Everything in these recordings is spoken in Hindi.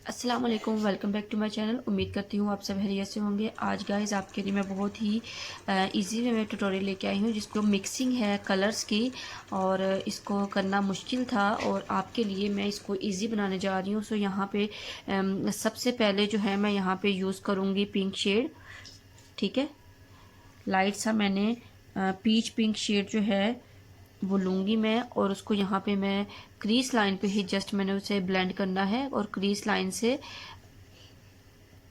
अस्सलाम वालेकुम, welcome back to my channel. उम्मीद करती हूँ आप सब खैरियत से होंगे। आज गाइस आपके लिए मैं बहुत ही इजी वे में ट्यूटोरियल लेके आई हूँ जिसको मिक्सिंग है कलर्स की, और इसको करना मुश्किल था और आपके लिए मैं इसको इजी बनाने जा रही हूँ। सो यहाँ पे सबसे पहले जो है मैं यहाँ पे यूज़ करूँगी पिंक शेड। ठीक है, लाइट सा मैंने पीच पिंक शेड जो है वो लूँगी मैं, और उसको यहाँ पे मैं क्रीज लाइन पे ही जस्ट मैंने उसे ब्लेंड करना है और क्रीज लाइन से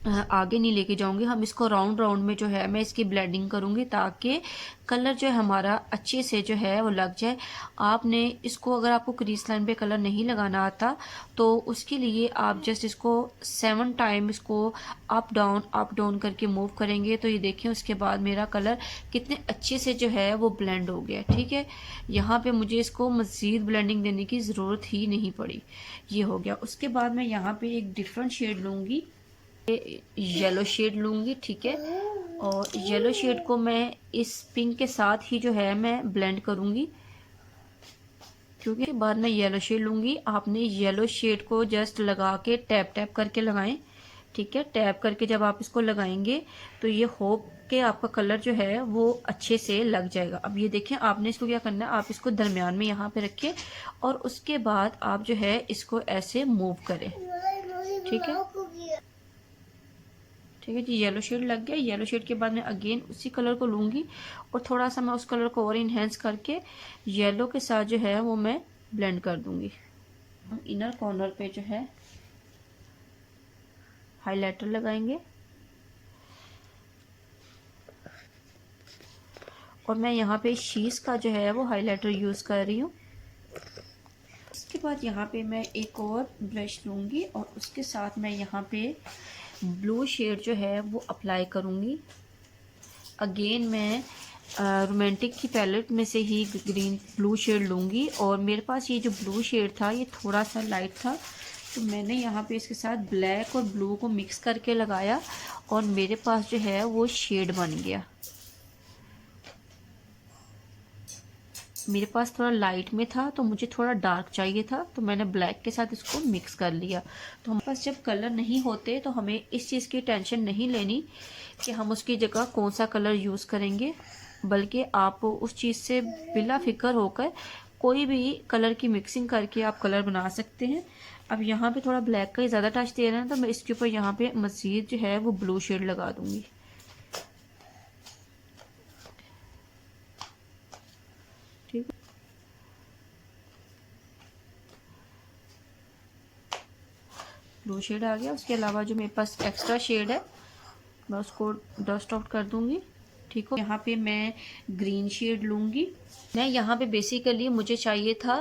आगे नहीं लेके जाऊंगी। हम इसको राउंड राउंड में जो है मैं इसकी ब्लेंडिंग करूंगी ताकि कलर जो है हमारा अच्छे से जो है वो लग जाए। आपने इसको, अगर आपको क्रीज लाइन पे कलर नहीं लगाना आता तो उसके लिए आप जस्ट इसको 7 टाइम इसको अप डाउन करके मूव करेंगे तो ये देखें उसके बाद मेरा कलर कितने अच्छे से जो है वो ब्लेंड हो गया। ठीक है, यहाँ पे मुझे इसको मज़ीद ब्लेंडिंग देने की ज़रूरत ही नहीं पड़ी। ये हो गया। उसके बाद मैं यहाँ पे एक डिफरेंट शेड लूँगी, येलो शेड लूँगी। ठीक है, और येलो शेड को मैं इस पिंक के साथ ही जो है मैं ब्लेंड करूँगी, क्योंकि बाद में येलो शेड लूँगी। आपने येलो शेड को जस्ट लगा के टैप टैप करके लगाएं। ठीक है, टैप करके जब आप इसको लगाएंगे तो ये होप के आपका कलर जो है वो अच्छे से लग जाएगा। अब ये देखें, आपने इसको क्या करना है, आप इसको दरमियान में यहाँ पे रखें और उसके बाद आप जो है इसको ऐसे मूव करें। ठीक है, ठीक है जी, येलो शेड लग गया। येलो शेड के बाद मैं अगेन उसी कलर को लूँगी और थोड़ा सा मैं उस कलर को और इन्हेंस करके येलो के साथ जो है वो मैं ब्लेंड कर दूँगी। हम इनर कॉर्नर पे जो है हाइलाइटर लगाएंगे और मैं यहाँ पे शीश का जो है वो हाइलाइटर यूज़ कर रही हूँ। इसके बाद यहाँ पे मैं एक और ब्रश लूँगी और उसके साथ मैं यहाँ पे ब्लू शेड जो है वो अप्लाई करूँगी। अगेन मैं रोमांटिक की पैलेट में से ही ग्रीन ब्लू शेड लूँगी और मेरे पास ये जो ब्लू शेड था ये थोड़ा सा लाइट था तो मैंने यहाँ पे इसके साथ ब्लैक और ब्लू को मिक्स करके लगाया और मेरे पास जो है वो शेड बन गया। मेरे पास थोड़ा लाइट में था तो मुझे थोड़ा डार्क चाहिए था तो मैंने ब्लैक के साथ इसको मिक्स कर लिया। तो हमारे पास जब कलर नहीं होते तो हमें इस चीज़ की टेंशन नहीं लेनी कि हम उसकी जगह कौन सा कलर यूज़ करेंगे, बल्कि आप उस चीज़ से बिला फिक्र होकर कोई भी कलर की मिक्सिंग करके आप कलर बना सकते हैं। अब यहाँ पे थोड़ा ब्लैक का ही ज़्यादा टच दे रहे हैं तो मैं इसके ऊपर यहाँ पे मज़ीद जो है वो ब्लू शेड लगा दूँगी। ठीक है, ब्लू शेड आ गया। उसके अलावा जो मेरे पास एक्स्ट्रा शेड है मैं उसको डस्ट आउट कर दूंगी। ठीक हो, यहाँ पे मैं ग्रीन शेड लूँगी। मैं यहाँ पे बेसिकली मुझे चाहिए था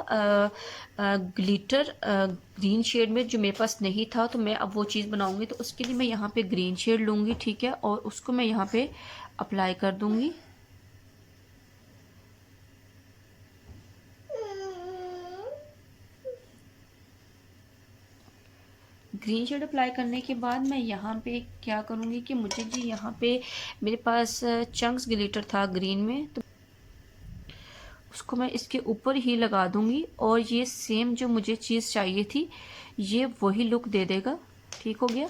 ग्लिटर ग्रीन शेड में, जो मेरे पास नहीं था तो मैं अब वो चीज़ बनाऊंगी तो उसके लिए मैं यहाँ पे ग्रीन शेड लूँगी। ठीक है, और उसको मैं यहाँ पे अप्लाई कर दूँगी। ग्रीन शेड अप्लाई करने के बाद मैं यहाँ पे क्या करूँगी कि मुझे जी यहाँ पे मेरे पास चंक्स ग्लिटर था ग्रीन में तो उसको मैं इसके ऊपर ही लगा दूंगी और ये सेम जो मुझे चीज़ चाहिए थी ये वही लुक दे देगा। ठीक हो गया,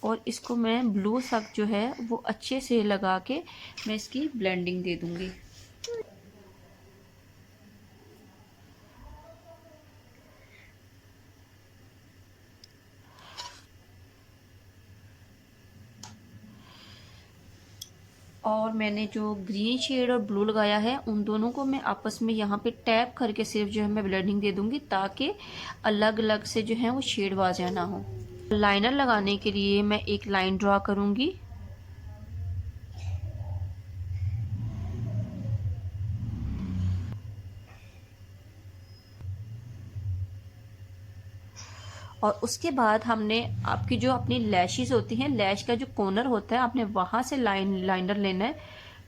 और इसको मैं ब्लू सा जो है वो अच्छे से लगा के मैं इसकी ब्लेंडिंग दे दूंगी। और मैंने जो ग्रीन शेड और ब्लू लगाया है उन दोनों को मैं आपस में यहाँ पे टैप करके सिर्फ जो है मैं ब्लेंडिंग दे दूंगी ताकि अलग अलग से जो है वो शेड वाज़िया ना हो। लाइनर लगाने के लिए मैं एक लाइन ड्रा करूँगी और उसके बाद हमने आपकी जो अपनी लैशेस होती हैं, लैश का जो कॉर्नर होता है आपने वहाँ से लाइनर लेना है।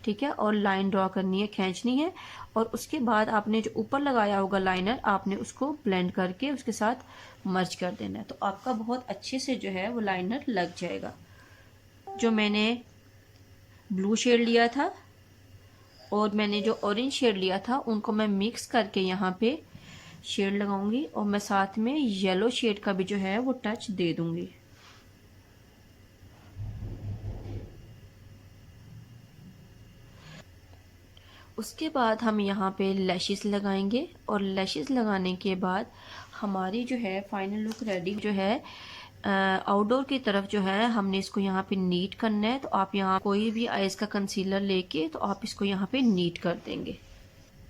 ठीक है, और लाइन ड्रॉ करनी है, खींचनी है, और उसके बाद आपने जो ऊपर लगाया होगा लाइनर आपने उसको ब्लेंड करके उसके साथ मर्ज कर देना है तो आपका बहुत अच्छे से जो है वो लाइनर लग जाएगा। जो मैंने ब्लू शेड लिया था और मैंने जो ऑरेंज शेड लिया था उनको मैं मिक्स करके यहाँ पे शेड लगाऊंगी और मैं साथ में येलो शेड का भी जो है वो टच दे दूंगी। उसके बाद हम यहाँ पे लैशेस लगाएंगे और लैशेस लगाने के बाद हमारी जो है फाइनल लुक रेडी जो है आउटडोर की तरफ जो है हमने इसको यहाँ पे नीट करना है। तो आप यहाँ कोई भी आइज का कंसीलर लेके तो आप इसको यहाँ पे नीट कर देंगे।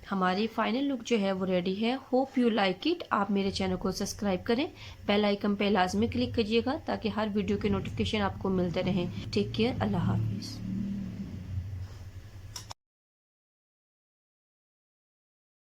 हमारी फाइनल लुक जो है वो रेडी है। Hope you like it. आप मेरे चैनल को सब्सक्राइब करें, बेल आइकन पे लाजमी क्लिक कीजिएगा ताकि हर वीडियो के नोटिफिकेशन आपको मिलते रहें। टेक केयर, अल्लाह हाफिज़।